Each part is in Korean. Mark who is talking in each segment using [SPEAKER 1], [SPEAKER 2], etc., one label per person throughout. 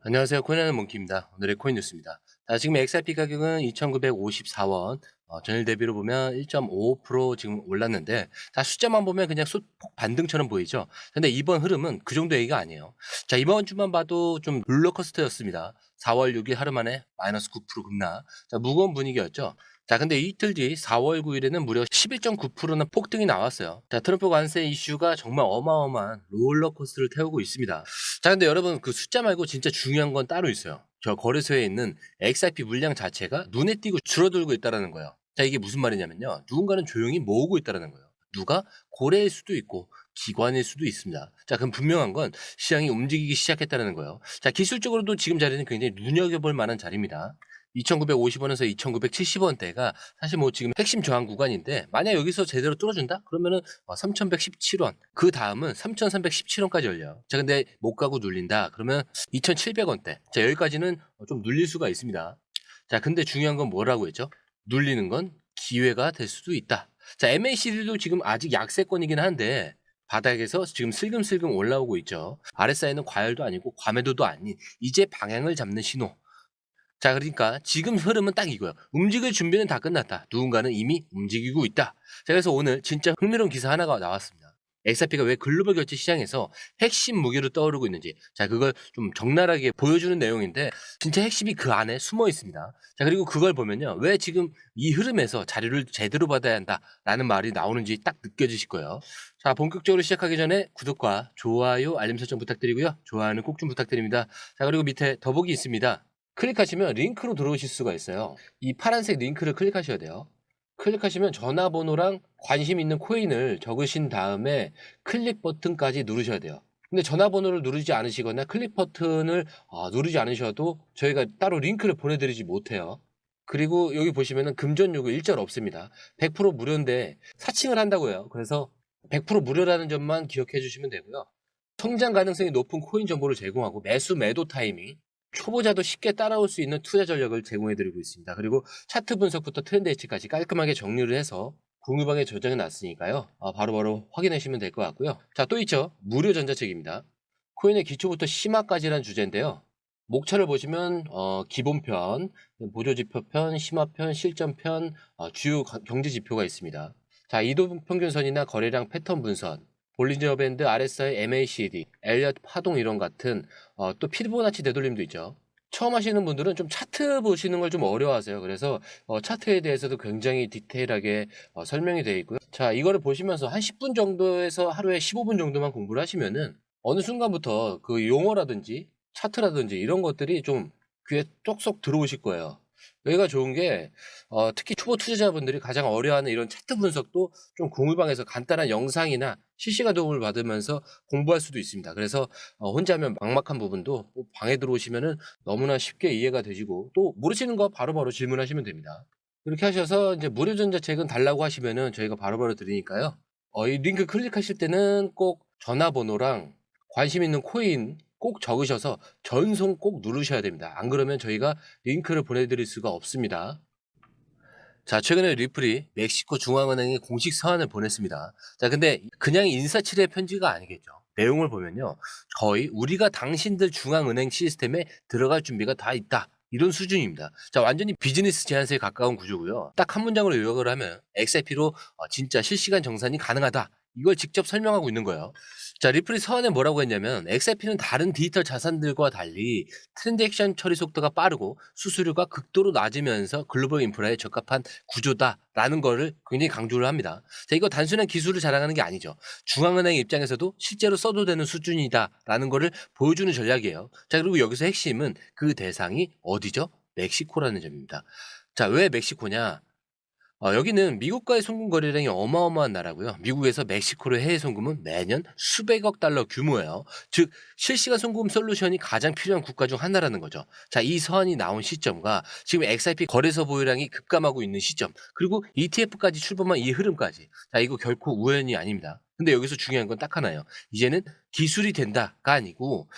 [SPEAKER 1] 안녕하세요. 코인하는 몽키입니다. 오늘의 코인 뉴스입니다. 자, 지금 XRP 가격은 2,954원, 전일 대비로 보면 1.55% 지금 올랐는데, 다 숫자만 보면 그냥 소폭 반등처럼 보이죠? 근데 이번 흐름은 그 정도 얘기가 아니에요. 자, 이번 주만 봐도 좀 롤러코스터였습니다. 4월 6일 하루 만에 마이너스 9% 급락. 자, 무거운 분위기였죠. 자, 근데 이틀 뒤 4월 9일에는 무려 11.9%나 폭등이 나왔어요. 자, 트럼프 관세 이슈가 정말 어마어마한 롤러코스터를 태우고 있습니다. 자, 근데 여러분 그 숫자 말고 진짜 중요한 건 따로 있어요. 저 거래소에 있는 XRP 물량 자체가 눈에 띄고 줄어들고 있다는 거예요. 자, 이게 무슨 말이냐면요. 누군가는 조용히 모으고 있다는 거예요. 누가 고래일 수도 있고 기관일 수도 있습니다. 자, 그럼 분명한 건 시장이 움직이기 시작했다는 거예요. 자, 기술적으로도 지금 자리는 굉장히 눈여겨볼 만한 자리입니다. 2,950원에서 2,970원대가 사실 뭐 지금 핵심 저항 구간인데, 만약 여기서 제대로 뚫어준다? 그러면은 3,117원, 그 다음은 3,317원까지 열려요. 자, 근데 못 가고 눌린다? 그러면 2,700원대. 자, 여기까지는 좀 눌릴 수가 있습니다. 자, 근데 중요한 건 뭐라고 했죠? 눌리는 건 기회가 될 수도 있다. 자, MACD도 지금 아직 약세권이긴 한데 바닥에서 지금 슬금슬금 올라오고 있죠. RSI는 과열도 아니고 과매도도 아닌 이제 방향을 잡는 신호. 자, 그러니까 지금 흐름은 딱 이거예요. 움직일 준비는 다 끝났다. 누군가는 이미 움직이고 있다. 자, 그래서 오늘 진짜 흥미로운 기사 하나가 나왔습니다. XRP가 왜 글로벌 결제 시장에서 핵심 무기로 떠오르고 있는지, 자, 그걸 좀 적나라하게 보여주는 내용인데, 진짜 핵심이 그 안에 숨어 있습니다. 자, 그리고 그걸 보면요, 왜 지금 이 흐름에서 자료를 제대로 받아야 한다라는 말이 나오는지 딱 느껴지실 거예요. 자, 본격적으로 시작하기 전에 구독과 좋아요, 알림 설정 부탁드리고요. 좋아요는 꼭 좀 부탁드립니다. 자, 그리고 밑에 더보기 있습니다. 클릭하시면 링크로 들어오실 수가 있어요. 이 파란색 링크를 클릭하셔야 돼요. 클릭하시면 전화번호랑 관심 있는 코인을 적으신 다음에 클릭 버튼까지 누르셔야 돼요. 근데 전화번호를 누르지 않으시거나 클릭 버튼을 누르지 않으셔도 저희가 따로 링크를 보내드리지 못해요. 그리고 여기 보시면은 금전 요구 일절 없습니다. 100% 무료인데 사칭을 한다고 해요. 그래서 100% 무료라는 점만 기억해 주시면 되고요. 성장 가능성이 높은 코인 정보를 제공하고 매수 매도 타이밍, 초보자도 쉽게 따라올 수 있는 투자 전략을 제공해드리고 있습니다. 그리고 차트 분석부터 트렌드 예측까지 깔끔하게 정리를 해서 공유방에 저장해 놨으니까요. 바로바로 확인하시면 될 것 같고요. 자, 또 있죠. 무료 전자책입니다. 코인의 기초부터 심화까지란 주제인데요. 목차를 보시면 기본편, 보조지표편, 심화편, 실전편, 주요 경제 지표가 있습니다. 자, 이동평균선이나 거래량 패턴 분석, 볼린저 밴드, RSI, MACD, 엘리엇 파동 이론 같은 또 피보나치 되돌림도 있죠. 처음 하시는 분들은 좀 차트 보시는 걸 좀 어려워하세요. 그래서 차트에 대해서도 굉장히 디테일하게 설명이 되어 있고요. 자, 이거를 보시면서 한 10분 정도에서 하루에 15분 정도만 공부를 하시면은 어느 순간부터 그 용어라든지 차트라든지 이런 것들이 좀 귀에 쏙쏙 들어오실 거예요. 여기가 좋은 게 특히 초보 투자자분들이 가장 어려워하는 이런 차트 분석도 좀 공유방에서 간단한 영상이나 실시간 도움을 받으면서 공부할 수도 있습니다. 그래서 혼자 하면 막막한 부분도 방에 들어오시면은 너무나 쉽게 이해가 되시고, 또 모르시는 거 바로바로 질문하시면 됩니다. 이렇게 하셔서 이제 무료 전자책은 달라고 하시면은 저희가 바로바로 드리니까요. 이 링크 클릭하실 때는 꼭 전화번호랑 관심 있는 코인 꼭 적으셔서 전송 꼭 누르셔야 됩니다. 안 그러면 저희가 링크를 보내드릴 수가 없습니다. 자, 최근에 리플이 멕시코 중앙은행에 공식 서한을 보냈습니다. 자, 근데 그냥 인사치레 편지가 아니겠죠. 내용을 보면요, 거의 우리가 당신들 중앙은행 시스템에 들어갈 준비가 다 있다, 이런 수준입니다. 자, 완전히 비즈니스 제한서에 가까운 구조고요. 딱 한 문장으로 요약을 하면 XRP로 진짜 실시간 정산이 가능하다, 이걸 직접 설명하고 있는 거예요. 자, 리플이 서한에 뭐라고 했냐면, XRP는 다른 디지털 자산들과 달리 트랜잭션 처리 속도가 빠르고 수수료가 극도로 낮으면서 글로벌 인프라에 적합한 구조다라는 거를 굉장히 강조를 합니다. 자, 이거 단순한 기술을 자랑하는 게 아니죠. 중앙은행 입장에서도 실제로 써도 되는 수준이다라는 거를 보여주는 전략이에요. 자, 그리고 여기서 핵심은 그 대상이 어디죠? 멕시코라는 점입니다. 자, 왜 멕시코냐? 여기는 미국과의 송금 거래량이 어마어마한 나라고요. 미국에서 멕시코로 해외 송금은 매년 수백억 달러 규모예요. 즉 실시간 송금 솔루션이 가장 필요한 국가 중 하나라는 거죠. 자, 이 서한이 나온 시점과 지금 XRP 거래소 보유량이 급감하고 있는 시점, 그리고 ETF까지 출범한 이 흐름까지, 자, 이거 결코 우연이 아닙니다. 근데 여기서 중요한 건 딱 하나예요. 이제는 기술이 된다가 아니고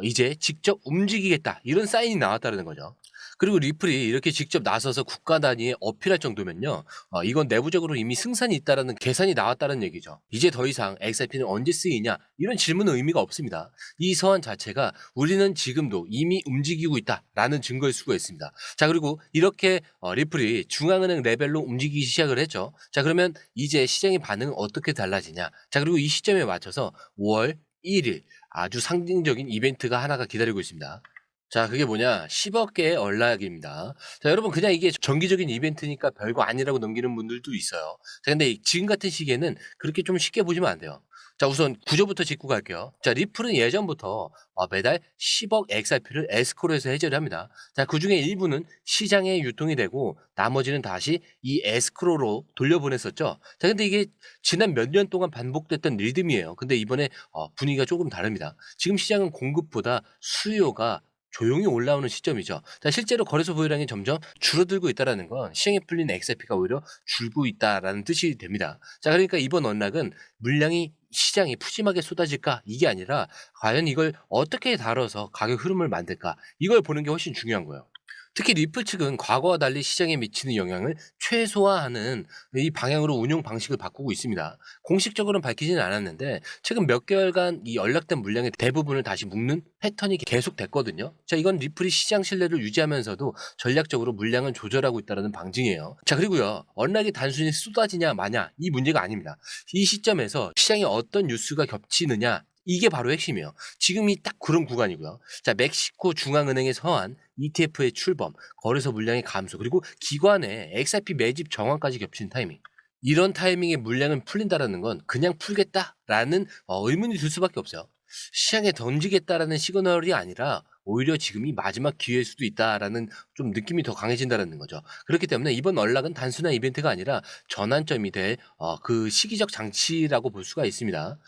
[SPEAKER 1] 이제 직접 움직이겠다, 이런 사인이 나왔다는 거죠. 그리고 리플이 이렇게 직접 나서서 국가 단위에 어필할 정도면요. 이건 내부적으로 이미 승산이 있다라는 계산이 나왔다는 얘기죠. 이제 더 이상 XRP는 언제 쓰이냐 이런 질문은 의미가 없습니다. 이 서한 자체가 우리는 지금도 이미 움직이고 있다라는 증거일 수가 있습니다. 자, 그리고 이렇게 리플이 중앙은행 레벨로 움직이기 시작을 했죠. 자, 그러면 이제 시장의 반응은 어떻게 달라지냐. 자, 그리고 이 시점에 맞춰서 5월 1일 아주 상징적인 이벤트가 하나가 기다리고 있습니다. 자, 그게 뭐냐? 10억 개의 언락입니다. 자, 여러분 그냥 이게 정기적인 이벤트니까 별거 아니라고 넘기는 분들도 있어요. 자, 근데 지금 같은 시기에는 그렇게 좀 쉽게 보시면 안 돼요. 자, 우선 구조부터 짚고 갈게요. 자, 리플은 예전부터 매달 10억 XRP를 에스코로에서 해제를 합니다. 자, 그중에 일부는 시장에 유통이 되고 나머지는 다시 이 에스크로로 돌려보냈었죠. 자, 근데 이게 지난 몇 년 동안 반복됐던 리듬이에요. 근데 이번에 분위기가 조금 다릅니다. 지금 시장은 공급보다 수요가 조용히 올라오는 시점이죠. 자, 실제로 거래소 보유량이 점점 줄어들고 있다는 건 시장에 풀린 XRP가 오히려 줄고 있다라는 뜻이 됩니다. 자, 그러니까 이번 언락은 물량이 시장에 푸짐하게 쏟아질까? 이게 아니라 과연 이걸 어떻게 다뤄서 가격 흐름을 만들까? 이걸 보는 게 훨씬 중요한 거예요. 특히 리플 측은 과거와 달리 시장에 미치는 영향을 최소화하는 이 방향으로 운용 방식을 바꾸고 있습니다. 공식적으로는 밝히지는 않았는데 최근 몇 개월간 이 연락된 물량의 대부분을 다시 묶는 패턴이 계속됐거든요. 자, 이건 리플이 시장 신뢰를 유지하면서도 전략적으로 물량을 조절하고 있다는 방증이에요. 자, 그리고요. 언락이 단순히 쏟아지냐 마냐 이 문제가 아닙니다. 이 시점에서 시장에 어떤 뉴스가 겹치느냐 이게 바로 핵심이에요. 지금이 딱 그런 구간이고요. 자, 멕시코 중앙은행의 서한 ETF의 출범, 거래소 물량의 감소, 그리고 기관의 XRP 매집 정황까지 겹친 타이밍. 이런 타이밍에 물량을 풀린다라는 건 그냥 풀겠다라는 의문이 들 수밖에 없어요. 시장에 던지겠다라는 시그널이 아니라 오히려 지금이 마지막 기회일 수도 있다라는 좀 느낌이 더 강해진다는 거죠. 그렇기 때문에 이번 언락은 단순한 이벤트가 아니라 전환점이 될 그 시기적 장치라고 볼 수가 있습니다.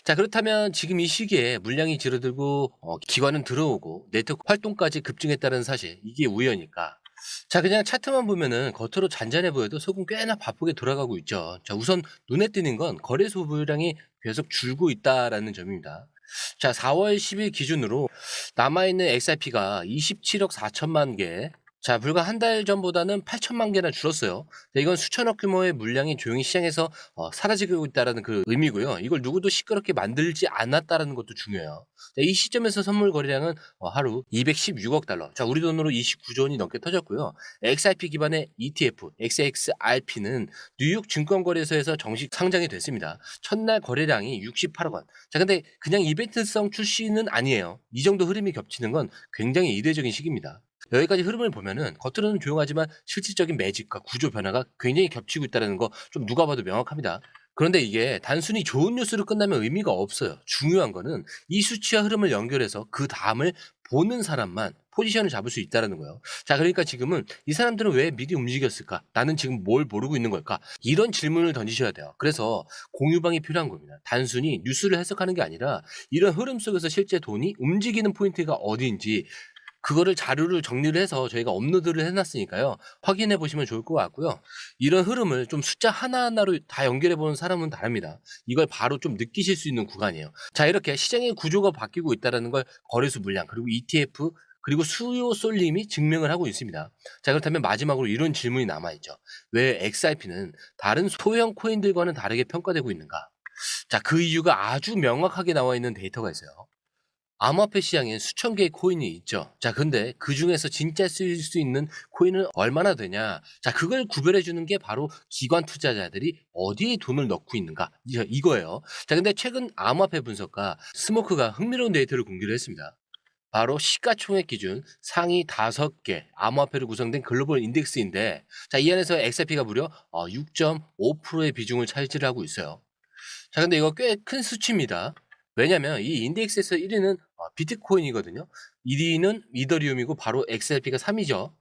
[SPEAKER 1] 자, 그렇다면 지금 이 시기에 물량이 줄어들고 기관은 들어오고 네트워크 활동까지 급증했다는 사실 이게 우연일까? 자, 그냥 차트만 보면은 겉으로 잔잔해 보여도 속은 꽤나 바쁘게 돌아가고 있죠. 자, 우선 눈에 띄는 건 거래소 보유량이 계속 줄고 있다라는 점입니다. 자, 4월 10일 기준으로 남아있는 XRP가 27억 4천만 개. 자, 불과 한 달 전보다는 8천만 개나 줄었어요. 자, 이건 수천억 규모의 물량이 조용히 시장에서 사라지고 있다는 그 의미고요. 이걸 누구도 시끄럽게 만들지 않았다는 것도 중요해요. 자, 이 시점에서 선물 거래량은 하루 216억 달러. 자, 우리 돈으로 29조 원이 넘게 터졌고요. XRP 기반의 ETF, XXRP는 뉴욕 증권거래소에서 정식 상장이 됐습니다. 첫날 거래량이 68억 원. 자, 근데 그냥 이벤트성 출시는 아니에요. 이 정도 흐름이 겹치는 건 굉장히 이례적인 시기입니다. 여기까지 흐름을 보면은 겉으로는 조용하지만 실질적인 매집과 구조 변화가 굉장히 겹치고 있다는 거 좀 누가 봐도 명확합니다. 그런데 이게 단순히 좋은 뉴스로 끝나면 의미가 없어요. 중요한 거는 이 수치와 흐름을 연결해서 그 다음을 보는 사람만 포지션을 잡을 수 있다는 거예요. 자, 그러니까 지금은 이 사람들은 왜 미리 움직였을까? 나는 지금 뭘 모르고 있는 걸까? 이런 질문을 던지셔야 돼요. 그래서 공유방이 필요한 겁니다. 단순히 뉴스를 해석하는 게 아니라 이런 흐름 속에서 실제 돈이 움직이는 포인트가 어디인지 그거를 자료를 정리를 해서 저희가 업로드를 해놨으니까요. 확인해 보시면 좋을 것 같고요. 이런 흐름을 좀 숫자 하나하나로 다 연결해 보는 사람은 다릅니다. 이걸 바로 좀 느끼실 수 있는 구간이에요. 자, 이렇게 시장의 구조가 바뀌고 있다는 걸 거래소 물량 그리고 ETF 그리고 수요 쏠림이 증명을 하고 있습니다. 자, 그렇다면 마지막으로 이런 질문이 남아있죠. 왜 XRP는 다른 소형 코인들과는 다르게 평가되고 있는가? 자, 그 이유가 아주 명확하게 나와 있는 데이터가 있어요. 암호화폐 시장엔 수천 개의 코인이 있죠. 자, 근데 그 중에서 진짜 쓰일 수 있는 코인은 얼마나 되냐? 자, 그걸 구별해 주는 게 바로 기관 투자자들이 어디에 돈을 넣고 있는가? 이거예요. 자, 근데 최근 암호화폐 분석가 스모크가 흥미로운 데이터를 공개를 했습니다. 바로 시가총액 기준 상위 5개 암호화폐로 구성된 글로벌 인덱스인데, 자, 이 안에서 XRP가 무려 6.5%의 비중을 차지하고 있어요. 자, 근데 이거 꽤 큰 수치입니다. 왜냐면 이 인덱스에서 1위는 비트코인이거든요. 2위는 이더리움이고 바로 XRP가 3위죠.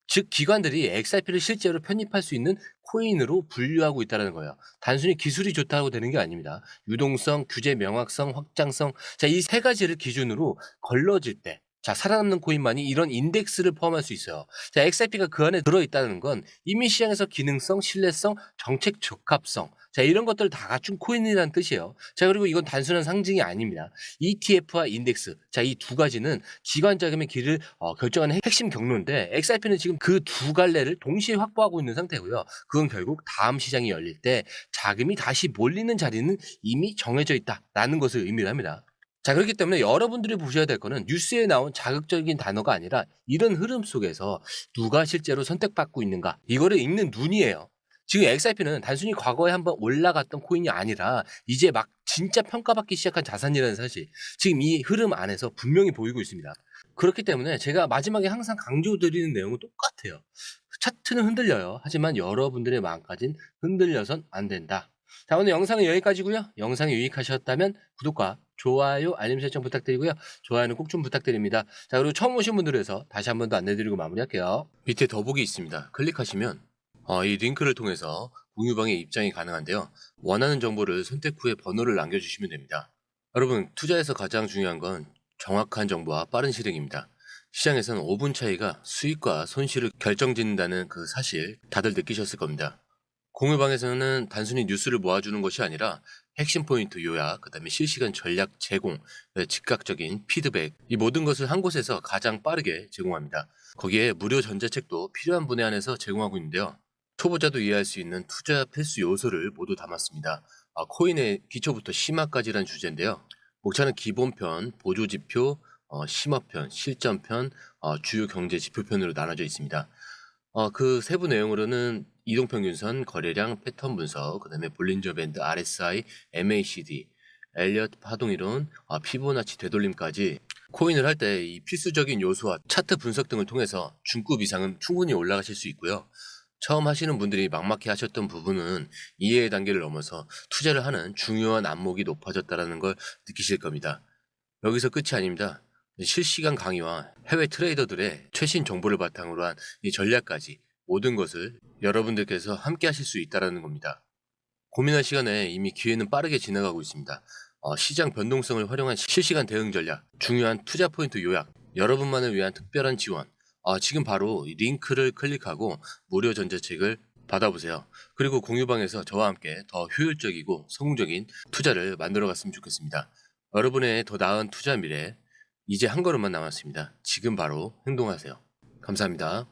[SPEAKER 1] 즉 기관들이 XRP를 실제로 편입할 수 있는 코인으로 분류하고 있다는 거예요. 단순히 기술이 좋다고 되는 게 아닙니다. 유동성, 규제 명확성, 확장성. 자, 이 세 가지를 기준으로 걸러질 때 자, 살아남는 코인만이 이런 인덱스를 포함할 수 있어요. 자, XRP가 그 안에 들어있다는 건 이미 시장에서 기능성, 신뢰성, 정책 적합성, 자, 이런 것들을 다 갖춘 코인이라는 뜻이에요. 자, 그리고 이건 단순한 상징이 아닙니다. ETF와 인덱스, 자, 이 두 가지는 기관 자금의 길을 결정하는 핵심 경로인데, XRP는 지금 그 두 갈래를 동시에 확보하고 있는 상태고요. 그건 결국 다음 시장이 열릴 때 자금이 다시 몰리는 자리는 이미 정해져 있다라는 것을 의미를 합니다. 자, 그렇기 때문에 여러분들이 보셔야 될 거는 뉴스에 나온 자극적인 단어가 아니라 이런 흐름 속에서 누가 실제로 선택받고 있는가, 이거를 읽는 눈이에요. 지금 XRP는 단순히 과거에 한번 올라갔던 코인이 아니라 이제 막 진짜 평가받기 시작한 자산이라는 사실, 지금 이 흐름 안에서 분명히 보이고 있습니다. 그렇기 때문에 제가 마지막에 항상 강조드리는 내용은 똑같아요. 차트는 흔들려요. 하지만 여러분들의 마음까진 흔들려선 안 된다. 자, 오늘 영상은 여기까지고요. 영상이 유익하셨다면 구독과 좋아요, 알림 설정 부탁드리고요. 좋아요는 꼭 좀 부탁드립니다. 자, 그리고 처음 오신 분들을 위해서 다시 한 번 더 안내드리고 마무리할게요. 밑에 더보기 있습니다. 클릭하시면 이 링크를 통해서 공유방에 입장이 가능한데요. 원하는 정보를 선택 후에 번호를 남겨주시면 됩니다. 여러분, 투자에서 가장 중요한 건 정확한 정보와 빠른 실행입니다. 시장에서는 5분 차이가 수익과 손실을 결정짓는다는 그 사실 다들 느끼셨을 겁니다. 공유방에서는 단순히 뉴스를 모아주는 것이 아니라 핵심 포인트 요약, 그다음에 실시간 전략 제공, 즉각적인 피드백, 이 모든 것을 한 곳에서 가장 빠르게 제공합니다. 거기에 무료 전자책도 필요한 분야 안에서 제공하고 있는데요. 초보자도 이해할 수 있는 투자 필수 요소를 모두 담았습니다. 코인의 기초부터 심화까지란 주제인데요. 목차는 기본편, 보조지표, 심화편, 실전편, 주요 경제 지표편으로 나눠져 있습니다. 그 세부 내용으로는 이동평균선, 거래량, 패턴 분석, 그다음에 볼린저 밴드, RSI, MACD, 엘리엇 파동이론, 피보나치 되돌림까지 코인을 할 때 이 필수적인 요소와 차트 분석 등을 통해서 중급 이상은 충분히 올라가실 수 있고요. 처음 하시는 분들이 막막해 하셨던 부분은 이해의 단계를 넘어서 투자를 하는 중요한 안목이 높아졌다는 걸 느끼실 겁니다. 여기서 끝이 아닙니다. 실시간 강의와 해외 트레이더들의 최신 정보를 바탕으로 한 이 전략까지 모든 것을 여러분들께서 함께 하실 수 있다는 겁니다. 고민할 시간에 이미 기회는 빠르게 지나가고 있습니다. 시장 변동성을 활용한 실시간 대응 전략, 중요한 투자 포인트 요약, 여러분만을 위한 특별한 지원, 지금 바로 이 링크를 클릭하고 무료 전자책을 받아보세요. 그리고 공유방에서 저와 함께 더 효율적이고 성공적인 투자를 만들어 갔으면 좋겠습니다. 여러분의 더 나은 투자 미래, 이제 한 걸음만 남았습니다. 지금 바로 행동하세요. 감사합니다.